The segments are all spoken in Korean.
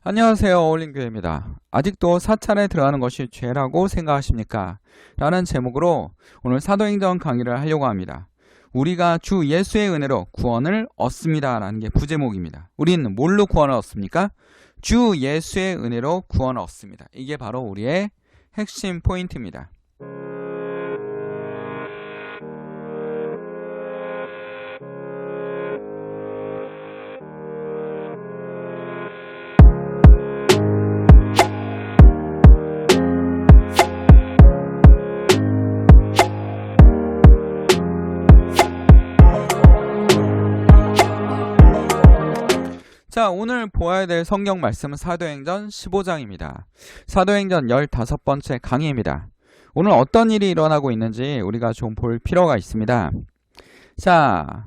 안녕하세요. 어울린교회입니다. 아직도 사찰에 들어가는 것이 죄라고 생각하십니까? 라는 제목으로 오늘 사도행전 강의를 하려고 합니다. 우리가 주 예수의 은혜로 구원을 얻습니다. 라는 게 부제목입니다. 우리는 뭘로 구원을 얻습니까? 주 예수의 은혜로 구원을 얻습니다. 이게 바로 우리의 핵심 포인트입니다. 자, 오늘 보아야 될 성경 말씀은 사도행전 15장입니다. 사도행전 15번째 강의입니다. 오늘 어떤 일이 일어나고 있는지 우리가 좀 볼 필요가 있습니다. 자,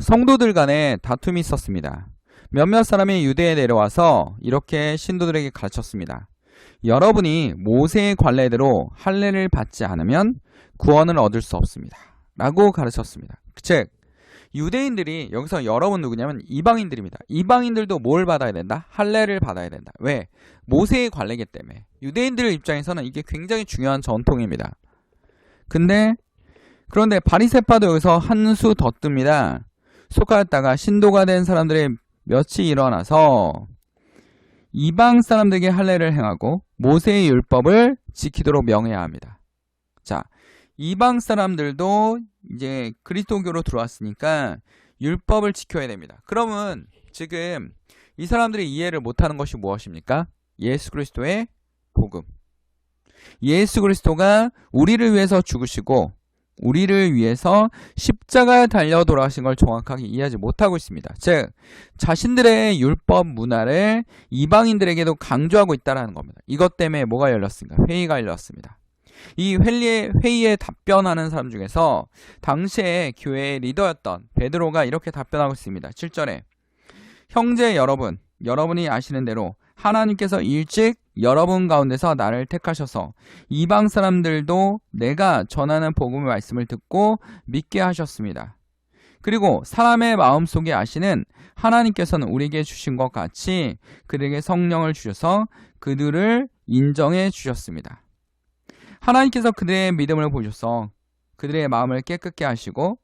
성도들 간에 다툼이 있었습니다. 몇몇 사람이 유대에 내려와서 이렇게 신도들에게 가르쳤습니다. 여러분이 모세의 관례대로 할례를 받지 않으면 구원을 얻을 수 없습니다. 라고 가르쳤습니다. 즉, 유대인들이 여기서 여러분 누구냐면 이방인들입니다. 이방인들도 뭘 받아야 된다? 할례를 받아야 된다. 왜? 모세의 관례이기 때문에. 유대인들 입장에서는 이게 굉장히 중요한 전통입니다. 그런데 바리새파도 여기서 한 수 더 뜹니다. 속하였다가 신도가 된 사람들의 몇이 일어나서 이방 사람들에게 할례를 행하고 모세의 율법을 지키도록 명해야 합니다. 자, 이방 사람들도 이제 그리스도교로 들어왔으니까 율법을 지켜야 됩니다. 그러면 지금 이 사람들이 이해를 못하는 것이 무엇입니까? 예수 그리스도의 복음. 예수 그리스도가 우리를 위해서 죽으시고 우리를 위해서 십자가에 달려 돌아가신 걸 정확하게 이해하지 못하고 있습니다. 즉, 자신들의 율법 문화를 이방인들에게도 강조하고 있다는 겁니다. 이것 때문에 뭐가 열렸습니까? 회의가 열렸습니다. 이 회의에 답변하는 사람 중에서 당시에 교회의 리더였던 베드로가 이렇게 답변하고 있습니다. 7절에 형제 여러분, 여러분이 아시는 대로 하나님께서 일찍 여러분 가운데서 나를 택하셔서 이방 사람들도 내가 전하는 복음의 말씀을 듣고 믿게 하셨습니다. 그리고 사람의 마음속에 아시는 하나님께서는 우리에게 주신 것 같이 그들에게 성령을 주셔서 그들을 인정해 주셨습니다. 하나님께서 그들의 믿음을 보셔서 그들의 마음을 깨끗게 하시고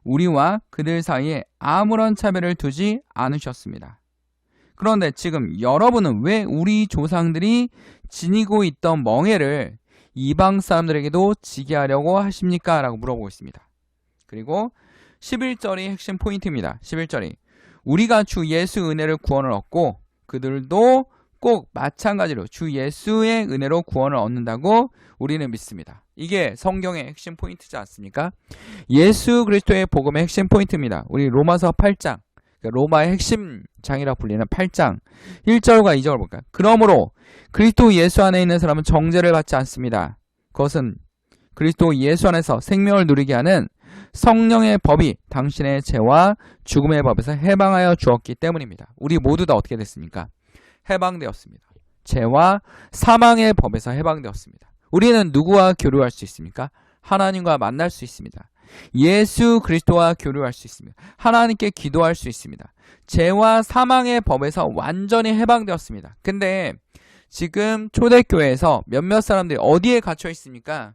우리와 그들 사이에 아무런 차별을 두지 않으셨습니다. 그런데 지금 여러분은 왜 우리 조상들이 지니고 있던 멍에를 이방 사람들에게도 지게 하려고 하십니까? 라고 물어보고 있습니다. 그리고 11절이 핵심 포인트입니다. 11절이 우리가 주 예수 은혜를 구원을 얻고 그들도 꼭 마찬가지로 주 예수의 은혜로 구원을 얻는다고 우리는 믿습니다. 이게 성경의 핵심 포인트지 않습니까? 예수 그리스도의 복음의 핵심 포인트입니다. 우리 로마서 8장, 로마의 핵심 장이라 불리는 8장 1절과 2절을 볼까요? 그러므로 그리스도 예수 안에 있는 사람은 정죄를 받지 않습니다. 그것은 그리스도 예수 안에서 생명을 누리게 하는 성령의 법이 당신의 죄와 죽음의 법에서 해방하여 주었기 때문입니다. 우리 모두 다 어떻게 됐습니까? 해방되었습니다. 죄와 사망의 법에서 해방되었습니다. 우리는 누구와 교류할 수 있습니까? 하나님과 만날 수 있습니다. 예수 그리스도와 교류할 수 있습니다. 하나님께 기도할 수 있습니다. 죄와 사망의 법에서 완전히 해방되었습니다. 근데 지금 초대교회에서 몇몇 사람들이 어디에 갇혀 있습니까?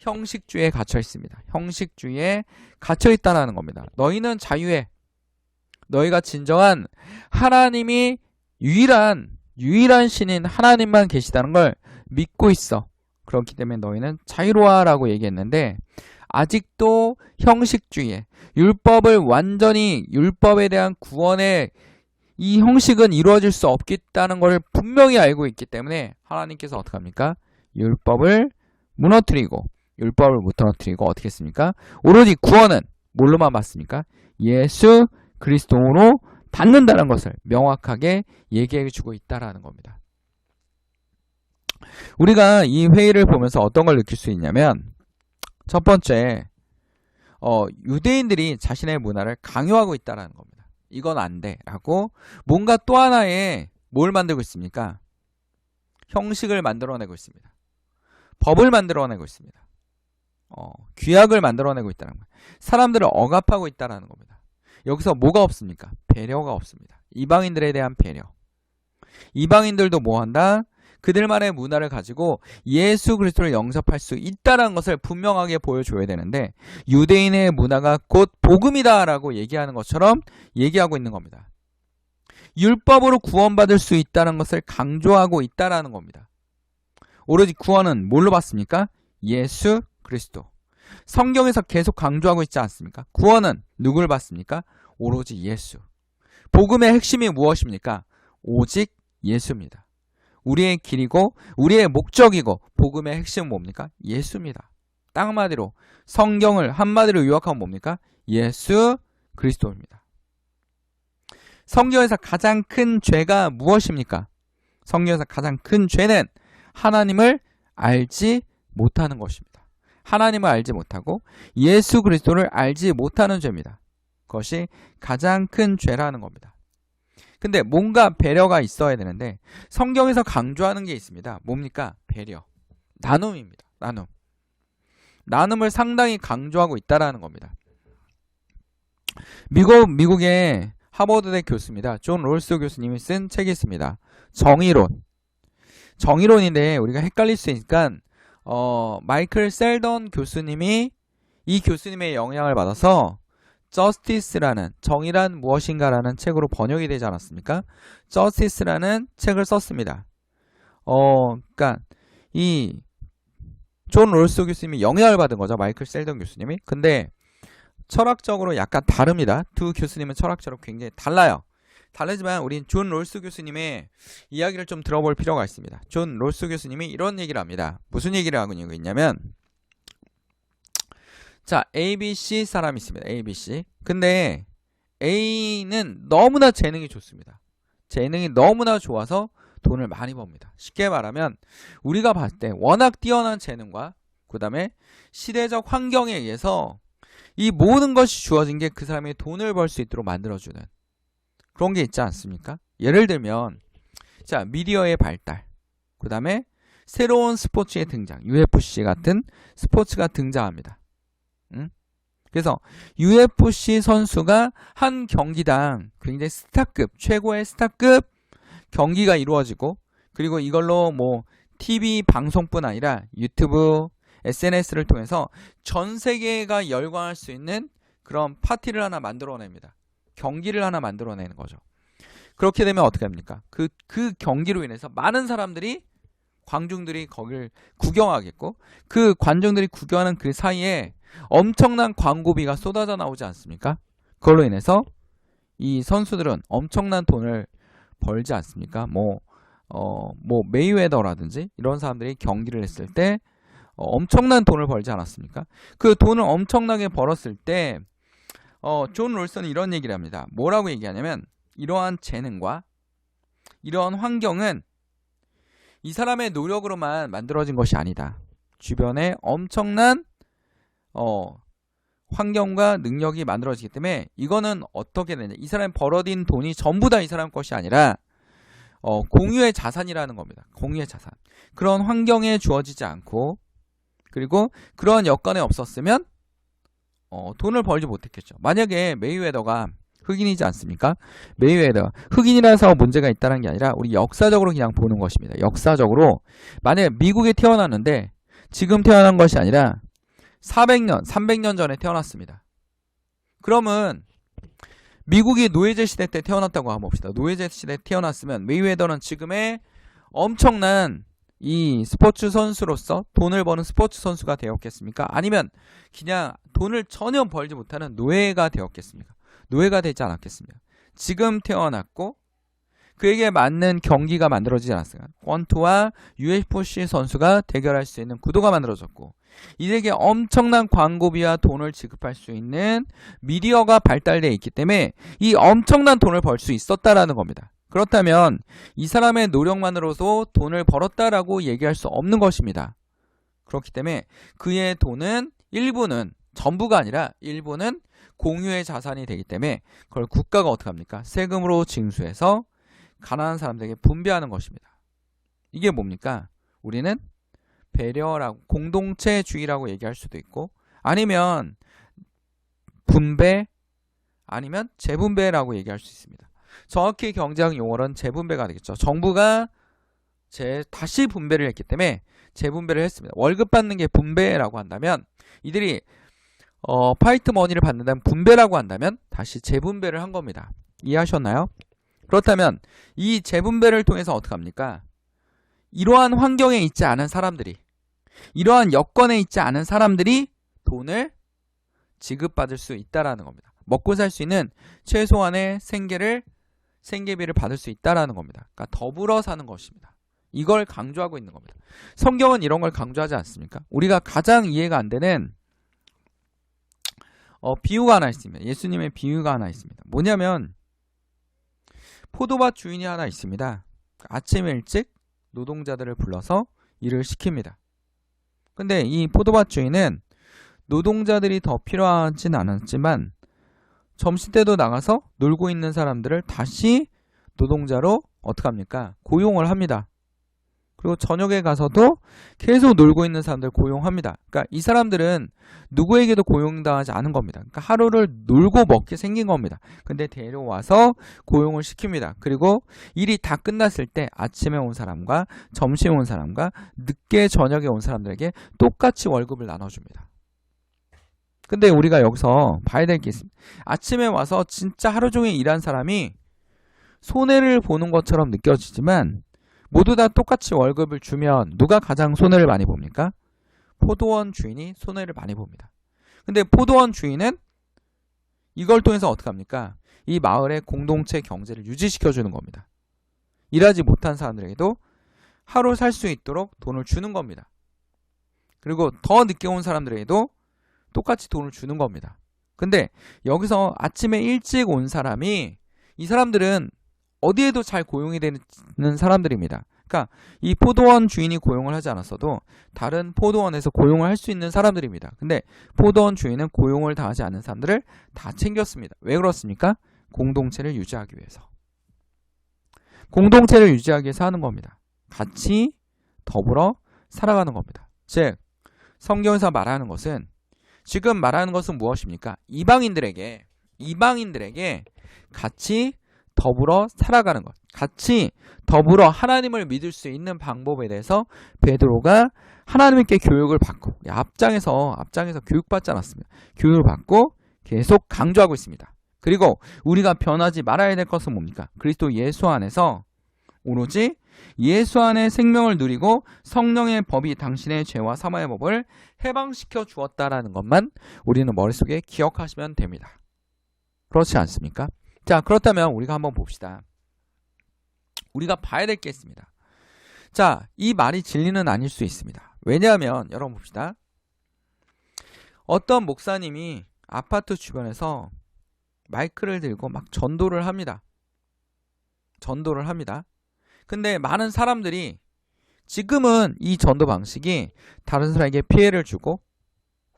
형식주의에 갇혀 있습니다. 형식주의에 갇혀 있다는 겁니다. 너희는 자유해. 너희가 진정한 하나님이 유일한 신인 하나님만 계시다는 걸 믿고 있어. 그렇기 때문에 너희는 자유로워라고 얘기했는데 아직도 형식주의에 율법을 완전히 율법에 대한 구원의 이 형식은 이루어질 수 없겠다는 걸 분명히 알고 있기 때문에 하나님께서 어떻게 합니까? 율법을 무너뜨리고 어떻게 했습니까? 오로지 구원은 뭘로만 받습니까? 예수 그리스도로 받는다는 것을 명확하게 얘기해 주고 있다는 겁니다. 우리가 이 회의를 보면서 어떤 걸 느낄 수 있냐면 첫 번째, 유대인들이 자신의 문화를 강요하고 있다는 겁니다. 이건 안 돼 라고 뭔가 또 하나의 뭘 만들고 있습니까? 형식을 만들어내고 있습니다. 법을 만들어내고 있습니다. 규약을 만들어내고 있다는 거예요. 사람들을 억압하고 있다는 겁니다. 여기서 뭐가 없습니까? 배려가 없습니다. 이방인들에 대한 배려. 이방인들도 뭐한다? 그들만의 문화를 가지고 예수 그리스도를 영접할 수 있다는 것을 분명하게 보여줘야 되는데 유대인의 문화가 곧 복음이다라고 얘기하는 것처럼 얘기하고 있는 겁니다. 율법으로 구원받을 수 있다는 것을 강조하고 있다는 겁니다. 오로지 구원은 뭘로 받습니까? 예수 그리스도. 성경에서 계속 강조하고 있지 않습니까? 구원은 누굴 받습니까? 오로지 예수. 복음의 핵심이 무엇입니까? 오직 예수입니다. 우리의 길이고 우리의 목적이고 복음의 핵심은 뭡니까? 예수입니다. 딱 한마디로 성경을 한마디로 요약하면 뭡니까? 예수 그리스도입니다. 성경에서 가장 큰 죄가 무엇입니까? 성경에서 가장 큰 죄는 하나님을 알지 못하는 것입니다. 하나님을 알지 못하고 예수 그리스도를 알지 못하는 죄입니다. 그것이 가장 큰 죄라는 겁니다. 근데 뭔가 배려가 있어야 되는데 성경에서 강조하는 게 있습니다. 뭡니까? 배려. 나눔입니다. 나눔. 나눔을 상당히 강조하고 있다는 겁니다. 미국의 하버드대 교수입니다. 존 롤스 교수님이 쓴 책이 있습니다. 정의론. 정의론인데 우리가 헷갈릴 수 있으니까 마이클 셀던 교수님이 이 교수님의 영향을 받아서 Justice라는 정의란 무엇인가라는 책으로 번역이 되지 않았습니까? Justice라는 책을 썼습니다. 그러니까 이 존 롤스 교수님이 영향을 받은 거죠. 마이클 셀던 교수님이. 근데 철학적으로 약간 다릅니다. 두 교수님은 철학적으로 굉장히 달라요. 다르지만 우린 존 롤스 교수님의 이야기를 좀 들어볼 필요가 있습니다. 존 롤스 교수님이 이런 얘기를 합니다. 무슨 얘기를 하고 있냐면 자, ABC 사람이 있습니다. ABC. 근데 A는 너무나 재능이 좋습니다. 재능이 너무나 좋아서 돈을 많이 법니다. 쉽게 말하면 우리가 봤을 때 워낙 뛰어난 재능과 그 다음에 시대적 환경에 의해서 이 모든 것이 주어진 게 그 사람이 돈을 벌 수 있도록 만들어주는 그런 게 있지 않습니까? 예를 들면 자, 미디어의 발달, 그 다음에 새로운 스포츠의 등장, UFC 같은 스포츠가 등장합니다. 그래서 UFC 선수가 한 경기당 굉장히 스타급, 최고의 스타급 경기가 이루어지고 그리고 이걸로 뭐 TV 방송뿐 아니라 유튜브, SNS를 통해서 전 세계가 열광할 수 있는 그런 파티를 하나 만들어냅니다. 경기를 하나 만들어내는 거죠. 그렇게 되면 어떻게 합니까? 그 경기로 인해서 많은 사람들이 관중들이 거기를 구경하겠고 그 관중들이 구경하는 그 사이에 엄청난 광고비가 쏟아져 나오지 않습니까? 그걸로 인해서 이 선수들은 엄청난 돈을 벌지 않습니까? 뭐 메이웨더라든지 이런 사람들이 경기를 했을 때 엄청난 돈을 벌지 않았습니까? 그 돈을 엄청나게 벌었을 때 존 롤슨은 이런 얘기를 합니다. 뭐라고 얘기하냐면 이러한 재능과 이러한 환경은 이 사람의 노력으로만 만들어진 것이 아니다. 주변에 엄청난 환경과 능력이 만들어지기 때문에 이거는 어떻게 되냐. 이 사람이 벌어들인 돈이 전부 다 이 사람 것이 아니라 공유의 자산이라는 겁니다. 공유의 자산. 그런 환경에 주어지지 않고 그리고 그런 여건이 없었으면 돈을 벌지 못했겠죠. 만약에 메이웨더가 흑인이지 않습니까? 메이웨더 흑인이라서 문제가 있다는 게 아니라 우리 역사적으로 그냥 보는 것입니다. 역사적으로 만약에 미국에 태어났는데 지금 태어난 것이 아니라 400년, 300년 전에 태어났습니다. 그러면 미국이 노예제 시대 때 태어났다고 한번 봅시다. 노예제 시대 때 태어났으면 메이웨더는 지금의 엄청난 이 스포츠 선수로서 돈을 버는 스포츠 선수가 되었겠습니까? 아니면 그냥 돈을 전혀 벌지 못하는 노예가 되었겠습니까? 노예가 되지 않았겠습니까? 지금 태어났고 그에게 맞는 경기가 만들어지지 않았습니까? 권투와 UFC 선수가 대결할 수 있는 구도가 만들어졌고 이들에게 엄청난 광고비와 돈을 지급할 수 있는 미디어가 발달되어 있기 때문에 이 엄청난 돈을 벌 수 있었다라는 겁니다. 그렇다면 이 사람의 노력만으로도 돈을 벌었다라고 얘기할 수 없는 것입니다. 그렇기 때문에 그의 돈은 일부는 전부가 아니라 일부는 공유의 자산이 되기 때문에 그걸 국가가 어떻게 합니까? 세금으로 징수해서 가난한 사람들에게 분배하는 것입니다. 이게 뭡니까? 우리는 배려라고 공동체주의라고 얘기할 수도 있고 아니면 분배 아니면 재분배라고 얘기할 수 있습니다. 정확히 경제학 용어로는 재분배가 되겠죠. 정부가 다시 분배를 했기 때문에 재분배를 했습니다. 월급 받는 게 분배라고 한다면 이들이 파이트 머니를 받는다면 분배라고 한다면 다시 재분배를 한 겁니다. 이해하셨나요? 그렇다면 이 재분배를 통해서 어떻게 합니까? 이러한 환경에 있지 않은 사람들이, 이러한 여건에 있지 않은 사람들이 돈을 지급받을 수 있다라는 겁니다. 먹고 살 수 있는 최소한의 생계비를 받을 수 있다라는 겁니다. 그러니까 더불어 사는 것입니다. 이걸 강조하고 있는 겁니다. 성경은 이런 걸 강조하지 않습니까? 우리가 가장 이해가 안 되는 비유가 하나 있습니다. 예수님의 비유가 하나 있습니다. 뭐냐면 포도밭 주인이 하나 있습니다. 아침 일찍 노동자들을 불러서 일을 시킵니다. 근데 이 포도밭 주인은 노동자들이 더 필요하진 않았지만 점심때도 나가서 놀고 있는 사람들을 다시 노동자로 어떻게 합니까? 고용을 합니다. 그리고 저녁에 가서도 계속 놀고 있는 사람들 고용합니다. 그러니까 이 사람들은 누구에게도 고용당하지 않은 겁니다. 그러니까 하루를 놀고 먹게 생긴 겁니다. 근데 데려와서 고용을 시킵니다. 그리고 일이 다 끝났을 때 아침에 온 사람과 점심에 온 사람과 늦게 저녁에 온 사람들에게 똑같이 월급을 나눠줍니다. 근데 우리가 여기서 봐야 될 게 있습니다. 아침에 와서 진짜 하루 종일 일한 사람이 손해를 보는 것처럼 느껴지지만 모두 다 똑같이 월급을 주면 누가 가장 손해를 많이 봅니까? 포도원 주인이 손해를 많이 봅니다. 근데 포도원 주인은 이걸 통해서 어떻게 합니까? 이 마을의 공동체 경제를 유지시켜주는 겁니다. 일하지 못한 사람들에게도 하루 살 수 있도록 돈을 주는 겁니다. 그리고 더 늦게 온 사람들에게도 똑같이 돈을 주는 겁니다. 근데 여기서 아침에 일찍 온 사람이, 이 사람들은 어디에도 잘 고용이 되는 사람들입니다. 그러니까 이 포도원 주인이 고용을 하지 않았어도 다른 포도원에서 고용을 할 수 있는 사람들입니다. 근데 포도원 주인은 고용을 다 하지 않은 사람들을 다 챙겼습니다. 왜 그렇습니까? 공동체를 유지하기 위해서. 공동체를 유지하기 위해서 하는 겁니다. 같이 더불어 살아가는 겁니다. 즉 성경에서 말하는 것은, 지금 말하는 것은 무엇입니까? 이방인들에게 같이 더불어 살아가는 것, 같이 더불어 하나님을 믿을 수 있는 방법에 대해서 베드로가 하나님께 교육을 받고, 앞장에서 교육받지 않았습니다. 교육을 받고 계속 강조하고 있습니다. 그리고 우리가 변하지 말아야 될 것은 뭡니까? 그리스도 예수 안에서 오로지 예수 안에 생명을 누리고 성령의 법이 당신의 죄와 사망의 법을 해방시켜 주었다라는 것만 우리는 머릿속에 기억하시면 됩니다. 그렇지 않습니까? 자, 그렇다면 우리가 한번 봅시다. 우리가 봐야 될 게 있습니다. 자, 이 말이 진리는 아닐 수 있습니다. 왜냐하면 여러분 봅시다. 어떤 목사님이 아파트 주변에서 마이크를 들고 막 전도를 합니다. 근데 많은 사람들이 지금은 이 전도 방식이 다른 사람에게 피해를 주고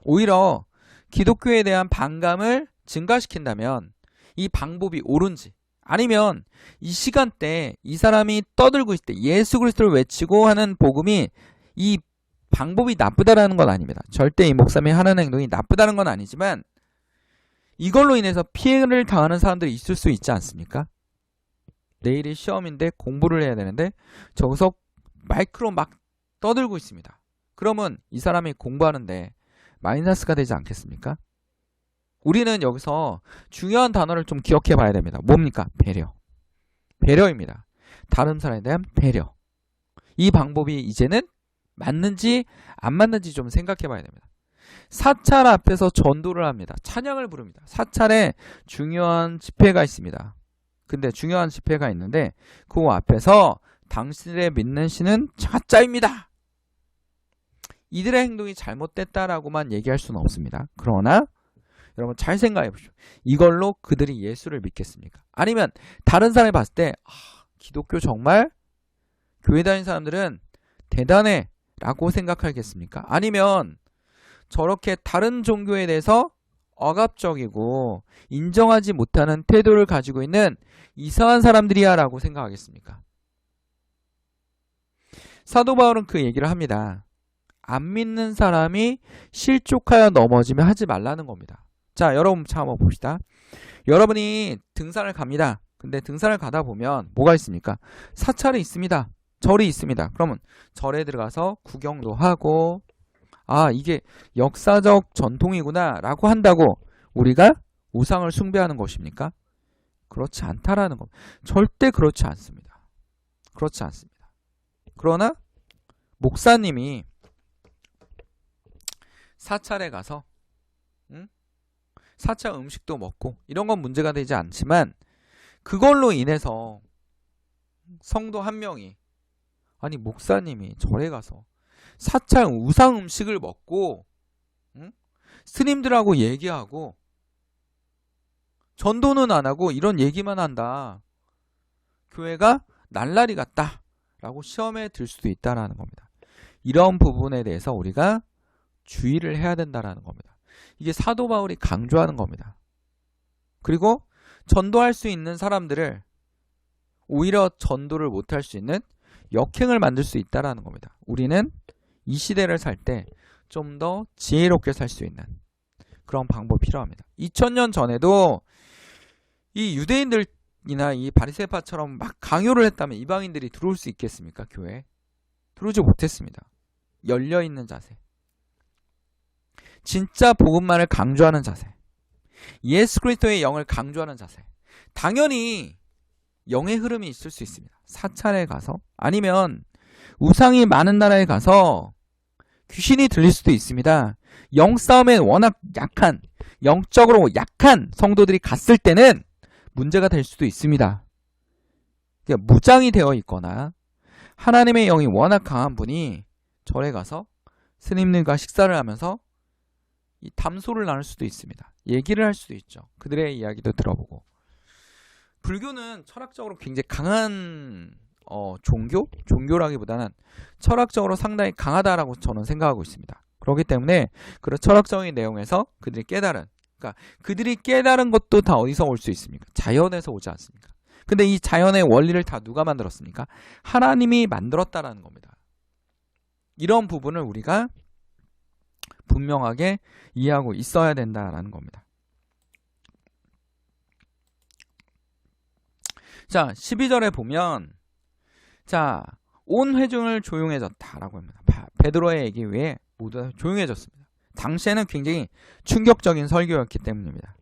오히려 기독교에 대한 반감을 증가시킨다면 이 방법이 옳은지, 아니면 이 시간대 이 사람이 떠들고 있을 때 예수 그리스도를 외치고 하는 복음이 이 방법이 나쁘다라는 건 아닙니다. 절대 이 목사님이 하는 행동이 나쁘다는 건 아니지만 이걸로 인해서 피해를 당하는 사람들이 있을 수 있지 않습니까? 내일이 시험인데 공부를 해야 되는데 저기서 마이크로 막 떠들고 있습니다. 그러면 이 사람이 공부하는데 마이너스가 되지 않겠습니까? 우리는 여기서 중요한 단어를 좀 기억해 봐야 됩니다. 뭡니까? 배려입니다. 다른 사람에 대한 배려. 이 방법이 이제는 맞는지 안 맞는지 좀 생각해 봐야 됩니다. 사찰 앞에서 전도를 합니다. 찬양을 부릅니다. 사찰에 중요한 집회가 있습니다. 근데 중요한 집회가 있는데 그 앞에서 당신들의 믿는 신은 가짜입니다. 이들의 행동이 잘못됐다라고만 얘기할 수는 없습니다. 그러나 여러분 잘 생각해 보십시오. 이걸로 그들이 예수를 믿겠습니까? 아니면 다른 사람이 봤을 때 기독교 정말 교회 다니는 사람들은 대단해 라고 생각하겠습니까? 아니면 저렇게 다른 종교에 대해서 억압적이고 인정하지 못하는 태도를 가지고 있는 이상한 사람들이야 라고 생각하겠습니까? 사도 바울은 그 얘기를 합니다. 안 믿는 사람이 실족하여 넘어지면 하지 말라는 겁니다. 자, 여러분 한번 봅시다. 여러분이 등산을 갑니다. 근데 등산을 가다 보면 뭐가 있습니까? 사찰이 있습니다. 절이 있습니다. 그러면 절에 들어가서 구경도 하고 아 이게 역사적 전통이구나 라고 한다고 우리가 우상을 숭배하는 것입니까? 그렇지 않다라는 겁니다. 절대 그렇지 않습니다. 그렇지 않습니다. 그러나 목사님이 사찰에 가서 사찰 음식도 먹고 이런 건 문제가 되지 않지만 그걸로 인해서 성도 한 명이 아니 목사님이 절에 가서 사찰 우상 음식을 먹고 스님들하고 얘기하고 전도는 안 하고 이런 얘기만 한다. 교회가 날라리 같다 라고 시험에 들 수도 있다는 겁니다. 이런 부분에 대해서 우리가 주의를 해야 된다는 겁니다. 이게 사도 바울이 강조하는 겁니다. 그리고 전도할 수 있는 사람들을 오히려 전도를 못할 수 있는 역행을 만들 수 있다는 겁니다. 우리는 이 시대를 살 때 좀 더 지혜롭게 살 수 있는 그런 방법이 필요합니다. 2000년 전에도 이 유대인들이나 이 바리새파처럼 막 강요를 했다면 이방인들이 들어올 수 있겠습니까? 교회에? 들어오지 못했습니다. 열려있는 자세. 진짜 복음만을 강조하는 자세. 예수 그리스도의 영을 강조하는 자세. 당연히 영의 흐름이 있을 수 있습니다. 사찰에 가서 아니면 우상이 많은 나라에 가서 귀신이 들릴 수도 있습니다. 영싸움에 워낙 약한, 영적으로 약한 성도들이 갔을 때는 문제가 될 수도 있습니다. 그러니까 무장이 되어 있거나 하나님의 영이 워낙 강한 분이 절에 가서 스님들과 식사를 하면서 이 담소를 나눌 수도 있습니다. 얘기를 할 수도 있죠. 그들의 이야기도 들어보고. 불교는 철학적으로 굉장히 강한 종교라기보다는 철학적으로 상당히 강하다라고 저는 생각하고 있습니다. 그렇기 때문에 그런 철학적인 내용에서 그들이 깨달은, 그러니까 그들이 깨달은 것도 다 어디서 올 수 있습니까? 자연에서 오지 않습니까? 근데 이 자연의 원리를 다 누가 만들었습니까? 하나님이 만들었다라는 겁니다. 이런 부분을 우리가 분명하게 이해하고 있어야 된다라는 겁니다. 자, 12절에 보면 자, 온 회중을 조용해졌다라고 합니다. 베드로의 얘기 외에 모두 조용해졌습니다. 당시에는 굉장히 충격적인 설교였기 때문입니다.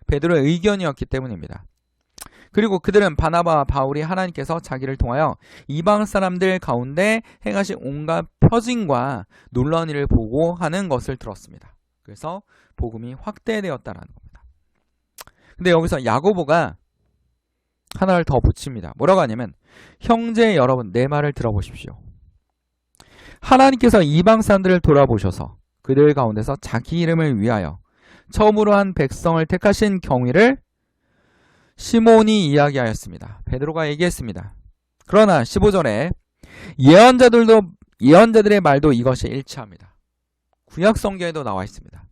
베드로의 의견이었기 때문입니다. 그리고 그들은 바나바와 바울이 하나님께서 자기를 통하여 이방 사람들 가운데 행하신 온갖 표징과 놀라운 일을 보고 하는 것을 들었습니다. 그래서 복음이 확대되었다라는 겁니다. 근데 여기서 야고보가 하나를 더 붙입니다. 뭐라고 하냐면 형제 여러분 내 말을 들어보십시오. 하나님께서 이방 사람들을 돌아보셔서 그들 가운데서 자기 이름을 위하여 처음으로 한 백성을 택하신 경위를 시몬이 이야기하였습니다. 베드로가 얘기했습니다. 그러나 15절에 예언자들의 말도 이것이 일치합니다. 구약 성경에도 나와 있습니다.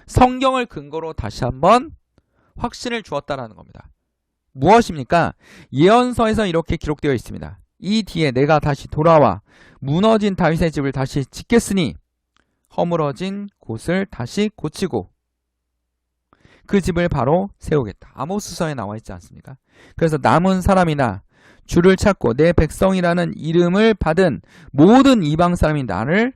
성경을 근거로 다시 한번 확신을 주었다라는 겁니다. 무엇입니까? 예언서에서 이렇게 기록되어 있습니다. 이 뒤에 내가 다시 돌아와 무너진 다윗의 집을 다시 짓겠으니 허물어진 곳을 다시 고치고 그 집을 바로 세우겠다. 아모스서에 나와 있지 않습니까? 그래서 남은 사람이나 주를 찾고 내 백성이라는 이름을 받은 모든 이방 사람이 나를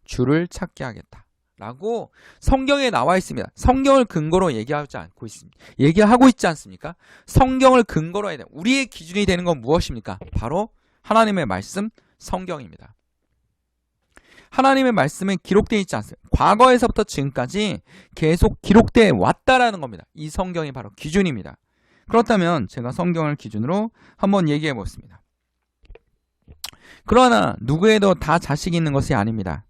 주를 찾게 하겠다. 라고 성경에 나와 있습니다. 성경을 근거로 얘기하고 있지 않습니까? 성경을 근거로 해야 돼요. 우리의 기준이 되는 건 무엇입니까? 바로 하나님의 말씀, 성경입니다. 하나님의 말씀은 기록되어 있지 않습니다. 과거에서부터 지금까지 계속 기록되어 왔다라는 겁니다. 이 성경이 바로 기준입니다. 그렇다면 제가 성경을 기준으로 한번 얘기해 보겠습니다. 그러나 누구에도 다 자식이 있는 것이 아닙니다.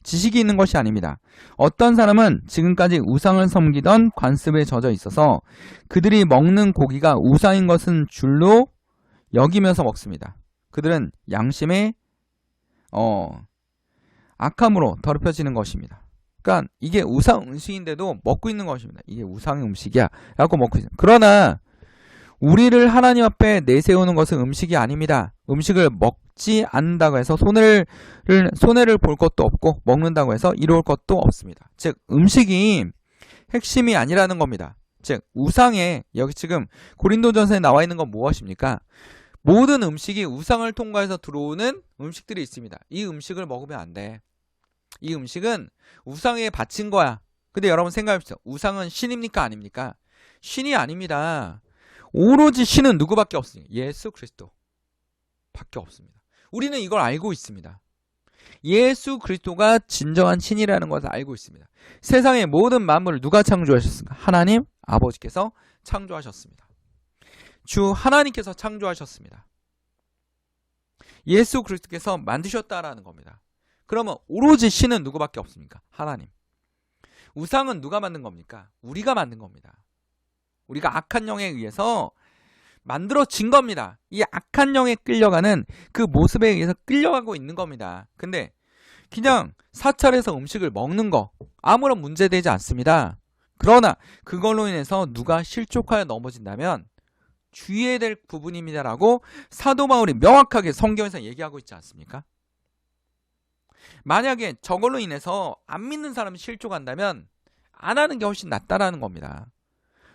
지식이 있는 것이 아닙니다. 어떤 사람은 지금까지 우상을 섬기던 관습에 젖어 있어서 그들이 먹는 고기가 우상인 것은 줄로 여기면서 먹습니다. 그들은 양심의 악함으로 더럽혀지는 것입니다. 그러니까 이게 우상 음식인데도 먹고 있는 것입니다. 이게 우상의 음식이야 라고 먹고 있습니다. 그러나 우리를 하나님 앞에 내세우는 것은 음식이 아닙니다. 음식을 먹지 않는다고 해서 손해를 볼 것도 없고 먹는다고 해서 이로울 것도 없습니다. 즉 음식이 핵심이 아니라는 겁니다. 즉 우상에, 여기 지금 고린도전서에 나와 있는 건 무엇입니까? 모든 음식이 우상을 통과해서 들어오는 음식들이 있습니다. 이 음식을 먹으면 안 돼. 이 음식은 우상에 바친 거야. 근데 여러분 생각해보세요. 우상은 신입니까 아닙니까? 신이 아닙니다. 오로지 신은 누구밖에 없습니다. 예수 그리스도 밖에 없습니다. 우리는 이걸 알고 있습니다. 예수 그리스도가 진정한 신이라는 것을 알고 있습니다. 세상의 모든 만물을 누가 창조하셨습니까? 하나님 아버지께서 창조하셨습니다. 주 하나님께서 창조하셨습니다. 예수 그리스도께서 만드셨다라는 겁니다. 그러면 오로지 신은 누구밖에 없습니까? 하나님. 우상은 누가 만든 겁니까? 우리가 만든 겁니다. 우리가 악한 영에 의해서 만들어진 겁니다. 이 악한 영에 끌려가는 그 모습에 의해서 끌려가고 있는 겁니다. 근데 그냥 사찰에서 음식을 먹는 거 아무런 문제되지 않습니다. 그러나 그걸로 인해서 누가 실족하여 넘어진다면 주의해야 될 부분입니다라고 사도 바울이 명확하게 성경에서 얘기하고 있지 않습니까? 만약에 저걸로 인해서 안 믿는 사람이 실족한다면 안 하는 게 훨씬 낫다라는 겁니다.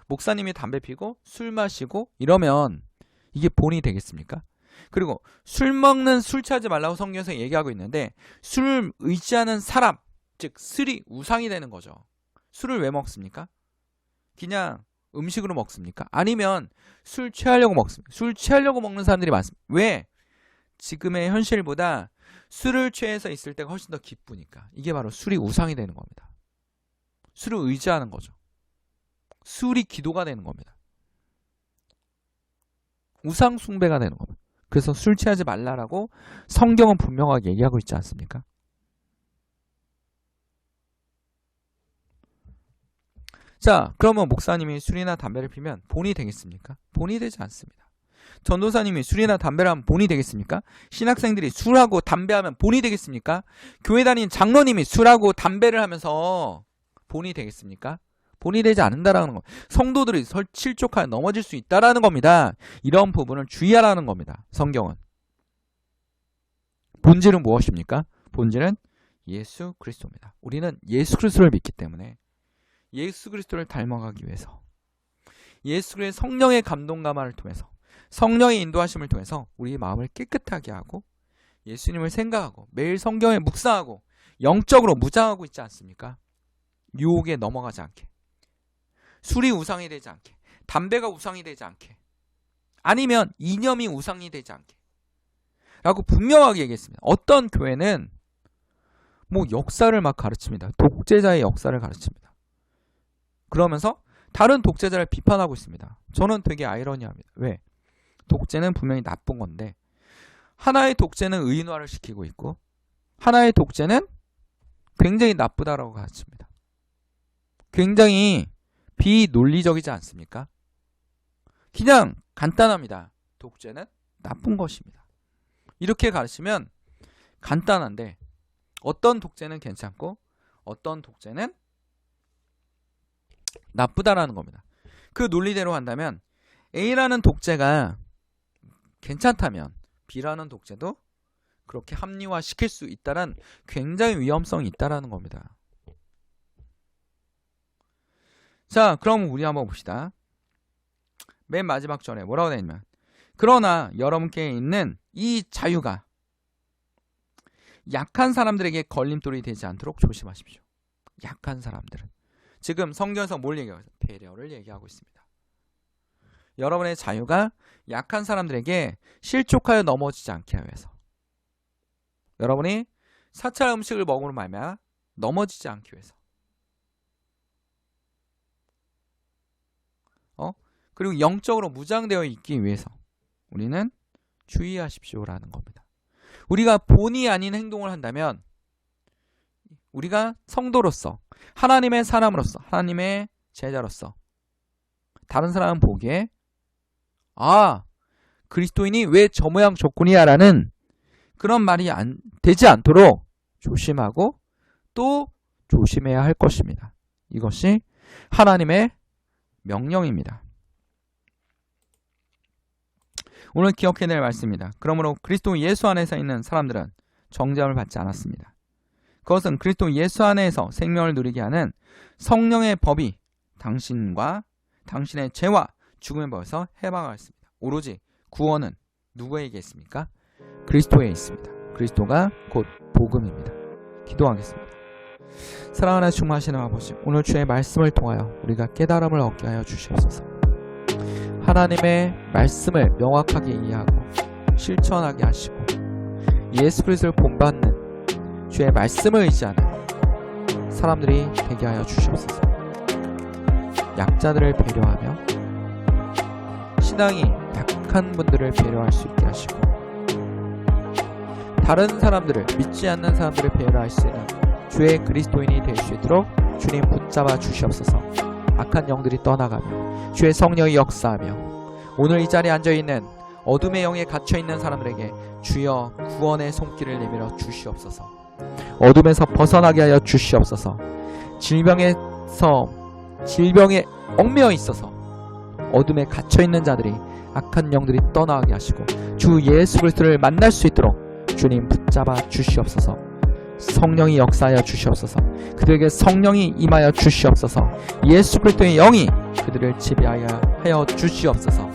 목사님이 담배 피고 술 마시고 이러면 이게 본이 되겠습니까? 그리고 술 먹는 술 취하지 말라고 성경에서 얘기하고 있는데 술을 의지하는 사람, 즉 술이 우상이 되는 거죠. 술을 왜 먹습니까? 그냥 음식으로 먹습니까? 아니면 술 취하려고 먹습니까? 술 취하려고 먹는 사람들이 많습니다. 왜? 지금의 현실보다 술을 취해서 있을 때가 훨씬 더 기쁘니까. 이게 바로 술이 우상이 되는 겁니다. 술을 의지하는 거죠. 술이 기도가 되는 겁니다. 우상 숭배가 되는 겁니다. 그래서 술 취하지 말라라고 성경은 분명하게 얘기하고 있지 않습니까? 자, 그러면 목사님이 술이나 담배를 피면 본이 되겠습니까? 본이 되지 않습니다. 전도사님이 술이나 담배를 하면 본이 되겠습니까? 신학생들이 술하고 담배하면 본이 되겠습니까? 교회 다니는 장로님이 술하고 담배를 하면서 본이 되겠습니까? 본이 되지 않는다라는 거. 성도들이 실족하여 넘어질 수 있다라는 겁니다. 이런 부분을 주의하라는 겁니다. 성경은. 본질은 무엇입니까? 본질은 예수 그리스도입니다. 우리는 예수 그리스도를 믿기 때문에 예수 그리스도를 닮아가기 위해서 예수 그리스도의 성령의 감동감화를 통해서 성령의 인도하심을 통해서 우리 마음을 깨끗하게 하고 예수님을 생각하고 매일 성경에 묵상하고 영적으로 무장하고 있지 않습니까? 유혹에 넘어가지 않게, 술이 우상이 되지 않게, 담배가 우상이 되지 않게, 아니면 이념이 우상이 되지 않게 라고 분명하게 얘기했습니다. 어떤 교회는 뭐 역사를 막 가르칩니다. 독재자의 역사를 가르칩니다. 그러면서 다른 독재자를 비판하고 있습니다. 저는 되게 아이러니합니다. 왜? 독재는 분명히 나쁜 건데 하나의 독재는 의인화를 시키고 있고 하나의 독재는 굉장히 나쁘다라고 가르칩니다. 굉장히 비논리적이지 않습니까? 그냥 간단합니다. 독재는 나쁜 것입니다. 이렇게 가르치면 간단한데 어떤 독재는 괜찮고 어떤 독재는 나쁘다라는 겁니다. 그 논리대로 한다면 A라는 독재가 괜찮다면 B라는 독재도 그렇게 합리화시킬 수 있다는 굉장히 위험성이 있다라는 겁니다. 자, 그럼 우리 한번 봅시다. 맨 마지막 절에 뭐라고 되어 있냐면 그러나 여러분께 있는 이 자유가 약한 사람들에게 걸림돌이 되지 않도록 조심하십시오. 약한 사람들은. 지금 성경에서 뭘 얘기하고 있어요? 배려를 얘기하고 있습니다. 여러분의 자유가 약한 사람들에게 실족하여 넘어지지 않게 하기 위해서. 여러분이 사찰 음식을 먹으로 말미암아 넘어지지 않기 위해서. 그리고 영적으로 무장되어 있기 위해서 우리는 주의하십시오라는 겁니다. 우리가 본의 아닌 행동을 한다면 우리가 성도로서 하나님의 사람으로서 하나님의 제자로서 다른 사람은 보기에 그리스도인이 왜 저 모양 저꾼이야 라는 그런 말이 되지 않도록 조심하고 또 조심해야 할 것입니다. 이것이 하나님의 명령입니다. 오늘 기억해야 될 말씀입니다. 그러므로 그리스도 예수 안에서 있는 사람들은 정죄함을 받지 않았습니다. 그것은 그리스도 예수 안에서 생명을 누리게 하는 성령의 법이 당신과 당신의 죄와 죽음의 법에서 해방하였습니다. 오로지 구원은 누구에게 있습니까? 그리스도에 있습니다. 그리스도가 곧 복음입니다. 기도하겠습니다. 사랑하는 충만하시는 아버지, 오늘 주의 말씀을 통하여 우리가 깨달음을 얻게 하여 주시옵소서. 하나님의 말씀을 명확하게 이해하고 실천하게 하시고 예수 그리스도를 본받는 주의 말씀을 의지하는 사람들이 되게 하여 주시옵소서. 약자들을 배려하며 신앙이 약한 분들을 배려할 수 있게 하시고 다른 사람들을, 믿지 않는 사람들을 배려할 수 있는 주의 그리스도인이 될 수 있도록 주님 붙잡아 주시옵소서. 악한 영들이 떠나가며 주의 성령이 역사하며 오늘 이 자리에 앉아있는 어둠의 영에 갇혀있는 사람들에게 주여 구원의 손길을 내밀어 주시옵소서. 어둠에서 벗어나게 하여 주시옵소서. 질병에 얽매여 있어서 어둠에 갇혀있는 자들이, 악한 영들이 떠나게 하시고 주 예수 그리스도를 만날 수 있도록 주님 붙잡아 주시옵소서. 성령이 역사하여 주시옵소서. 그들에게 성령이 임하여 주시옵소서. 예수 그리스도의 영이 그들을 지배하여 주시옵소서.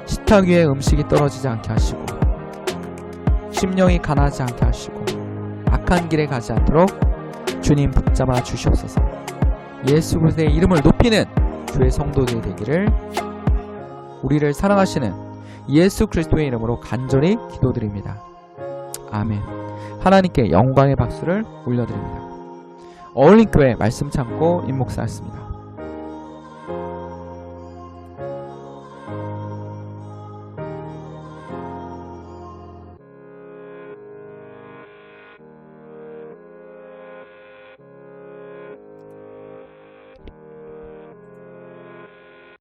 식탁 위에 음식이 떨어지지 않게 하시고 심령이 가난하지 않게 하시고 악한 길에 가지 않도록 주님 붙잡아 주시옵소서. 예수 그리스도의 이름을 높이는 주의 성도들이 되기를 우리를 사랑하시는 예수 그리스도의 이름으로 간절히 기도드립니다. 아멘. 하나님께 영광의 박수를 올려드립니다. 어울림교회 말씀 창고 임목사였습니다.